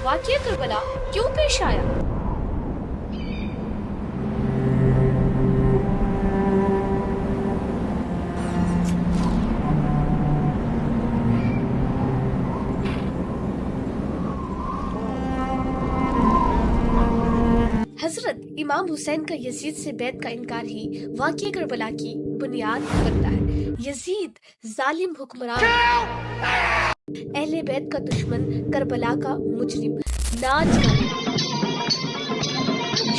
واقعہ کربلا کیوں پیش آیا؟ حضرت امام حسین کا یزید سے بیعت کا انکار ہی واقعہ کربلا کی بنیاد بنتا ہے۔ یزید ظالم حکمران، اہل بیت کا دشمن، کربلا کا مجرم، ناچ گانے،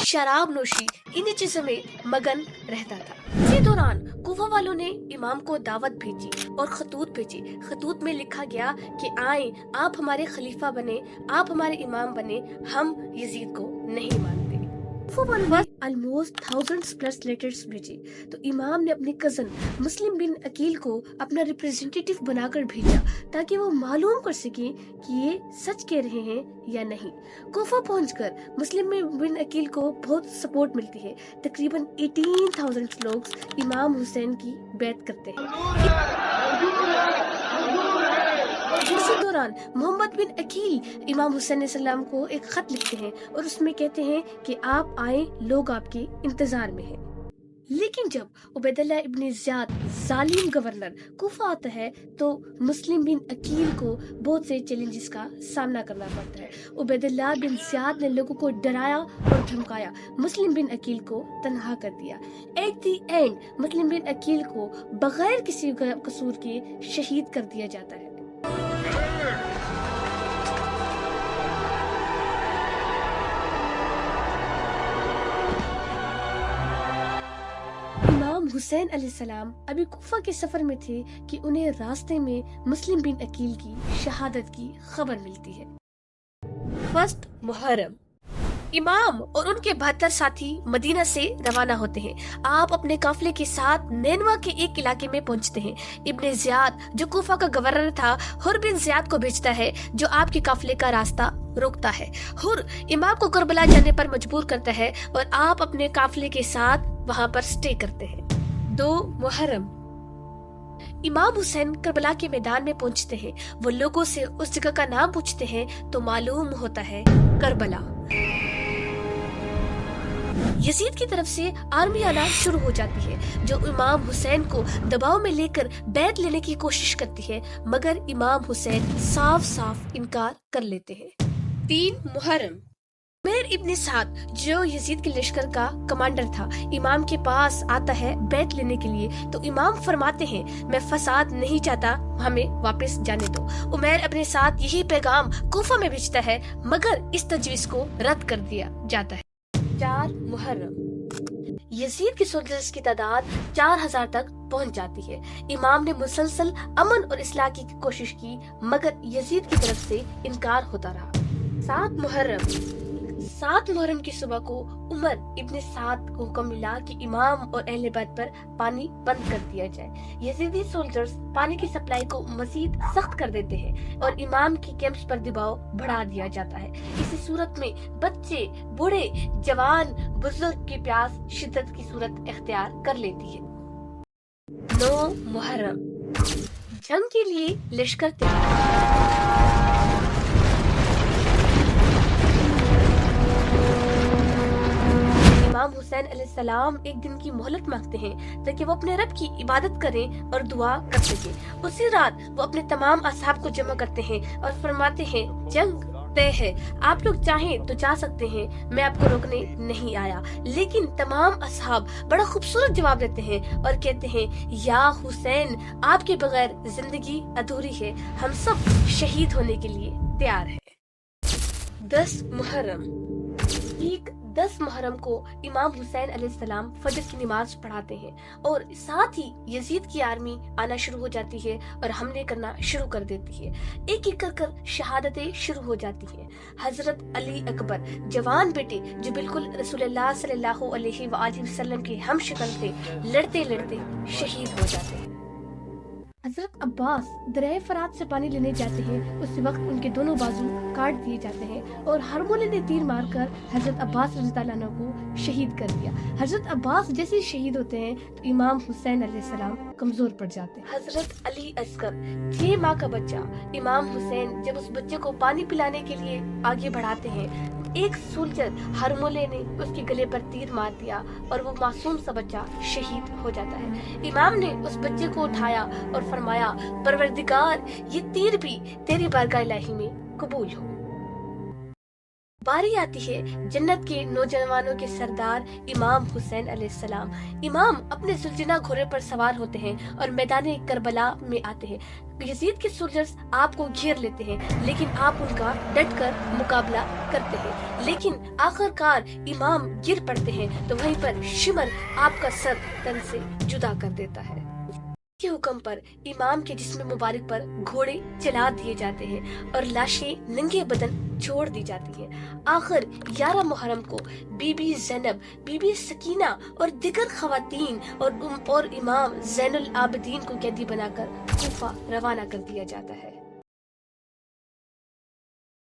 شراب نوشی، انہی چیزوں میں مگن رہتا تھا۔ اسی دوران کوفہ والوں نے امام کو دعوت بھیجی اور خطوط بھیجے۔ خطوط میں لکھا گیا کہ آئیں، آپ ہمارے خلیفہ بنے، آپ ہمارے امام بنے، ہم یزید کو نہیں مانتے۔ کوفہ والوں نے almost thousands plus letters بھیجے تو امام نے اپنے کزن مسلم بن عقیل کو اپنا ریپریزنٹیٹیو بنا کر بھیجا تاکہ وہ معلوم کر سکیں کہ یہ سچ کہہ رہے ہیں یا نہیں۔ کوفہ پہنچ کر مسلم بن عقیل کو بہت سپورٹ ملتی ہے۔ تقریباً 18,000 لوگ امام حسین کی بیعت کرتے ہیں۔ اسی دوران محمد بن عقیل امام حسین علیہ السلام کو ایک خط لکھتے ہیں اور اس میں کہتے ہیں کہ آپ آئیں، لوگ آپ کے انتظار میں ہیں۔ لیکن جب عبید اللہ ابن زیاد ظالم گورنر کوفہ آتا ہے تو مسلم بن عقیل کو بہت سے چیلنجز کا سامنا کرنا پڑتا ہے۔ عبید اللہ بن زیاد نے لوگوں کو ڈرایا اور دھمکایا، مسلم بن عقیل کو تنہا کر دیا۔ ایٹ دی اینڈ مسلم بن عقیل کو بغیر کسی قصور کے شہید کر دیا جاتا ہے۔ امام حسین علیہ السلام ابھی کوفہ کے سفر میں تھے کہ انہیں راستے میں مسلم بن عقیل کی شہادت کی خبر ملتی ہے۔ فرسٹ محرم، امام اور ان کے 72 ساتھی مدینہ سے روانہ ہوتے ہیں۔ آپ اپنے قافلے کے ساتھ نینوا کے ایک علاقے میں پہنچتے ہیں۔ ابن زیاد جو کوفہ کا گورنر تھا، حر بن زیاد کو بھیجتا ہے جو آپ کے قافلے کا راستہ روکتا ہے۔ حر امام کو کربلا جانے پر مجبور کرتا ہے اور آپ اپنے قافلے کے ساتھ وہاں پر سٹے کرتے ہیں۔ 2 محرم، امام حسین کربلا کے میدان میں پہنچتے ہیں۔ وہ لوگوں سے اس جگہ کا نام پوچھتے ہیں تو معلوم ہوتا ہے کربلا۔ یزید کی طرف سے آرمی آنا شروع ہو جاتی ہے جو امام حسین کو دباؤ میں لے کر بیعت لینے کی کوشش کرتی ہے، مگر امام حسین صاف صاف انکار کر لیتے ہیں۔ 3 محرم، عمیر ابن سعد جو یزید کے لشکر کا کمانڈر تھا امام کے پاس آتا ہے بیعت لینے کے لیے تو امام فرماتے ہیں میں فساد نہیں چاہتا، ہمیں واپس جانے دو۔ عمیر ابن سعد یہی پیغام کوفہ میں بھیجتا ہے مگر اس تجویز کو رد کر دیا جاتا ہے۔ 4 محرم، یزید کے سولجرز کی تعداد 4,000 تک پہنچ جاتی ہے۔ امام نے مسلسل امن اور اصلاح کی کوشش کی مگر یزید کی طرف سے انکار ہوتا رہا۔ 7 محرم کی صبح کو عمر ابن سعد کو حکم ملا کہ امام اور اہل بیت پر پانی بند کر دیا جائے۔ یزیدی سولجرز پانی کی سپلائی کو مزید سخت کر دیتے ہیں اور امام کی کیمپس پر دباؤ بڑھا دیا جاتا ہے۔ اسی صورت میں بچے، بوڑھے، جوان، بزرگ کی پیاس شدت کی صورت اختیار کر لیتی ہے۔ 9 محرم، جنگ کے لیے لشکر تیار۔ امام حسین علیہ السلام ایک دن کی مہلت مانگتے ہیں تاکہ وہ اپنے رب کی عبادت کریں اور دعا کر سکیں۔ اسی رات وہ اپنے تمام اصحاب کو جمع کرتے ہیں اور فرماتے ہیں جنگ طے ہے، آپ لوگ چاہیں تو جا سکتے ہیں، میں آپ کو روکنے نہیں آیا۔ لیکن تمام اصحاب بڑا خوبصورت جواب دیتے ہیں اور کہتے ہیں یا حسین، آپ کے بغیر زندگی ادھوری ہے، ہم سب شہید ہونے کے لیے تیار ہیں۔ 10 محرم، ٹھیک 10 محرم کو امام حسین علیہ السلام فجر کی نماز پڑھاتے ہیں اور ساتھ ہی یزید کی آرمی آنا شروع ہو جاتی ہے اور حملے کرنا شروع کر دیتی ہے۔ ایک ایک کر شہادتیں شروع ہو جاتی ہیں۔ حضرت علی اکبر جوان بیٹے جو بالکل رسول اللہ صلی اللہ علیہ وآلہ وسلم کے ہم شکل تھے، لڑتے لڑتے شہید ہو جاتے ہیں۔ حضرت عباس دریائے فرات سے پانی لینے جاتے ہیں، اسی وقت ان کے دونوں بازو کاٹ دیے جاتے ہیں اور ہرمولے نے تیر مار کر حضرت عباس رضی اللہ عنہ کو شہید کر دیا۔ حضرت عباس جیسے ہی شہید ہوتے ہیں تو امام حسین علیہ السلام کمزور پڑ جاتے ہیں۔ حضرت علی اصغر 6 ماہ کا بچہ، امام حسین جب اس بچے کو پانی پلانے کے لیے آگے بڑھاتے ہیں، ایک سولجر ہرمولے نے اس کے گلے پر تیر مار دیا اور وہ معصوم سا بچہ شہید ہو جاتا ہے۔ امام نے اس بچے کو اٹھایا اور فرمایا، پروردگار، یہ تیر بھی تیری بارگاہ الہی میں قبول ہو۔ باری آتی ہے جنت کے نوجوانوں کے سردار امام حسین علیہ السلام۔ امام اپنے سلجنا گھوڑے پر سوار ہوتے ہیں اور میدان کربلا میں آتے ہیں۔ یزید کے سولجرز آپ کو گھیر لیتے ہیں، لیکن آپ ان کا ڈٹ کر مقابلہ کرتے ہیں، لیکن آخر کار امام گر پڑتے ہیں تو وہیں پر شمر آپ کا سر تن سے جدا کر دیتا ہے۔ کے حکم پر امام کے جسم مبارک پر گھوڑے چلا دیے جاتے ہیں اور لاشیں ننگے بدن چھوڑ دی جاتی ہیں۔ آخر 11 محرم کو بی بی زینب، بی بی سکینہ اور دیگر خواتین اور امام زین العابدین کو قیدی بنا کر کوفہ روانہ کر دیا جاتا ہے۔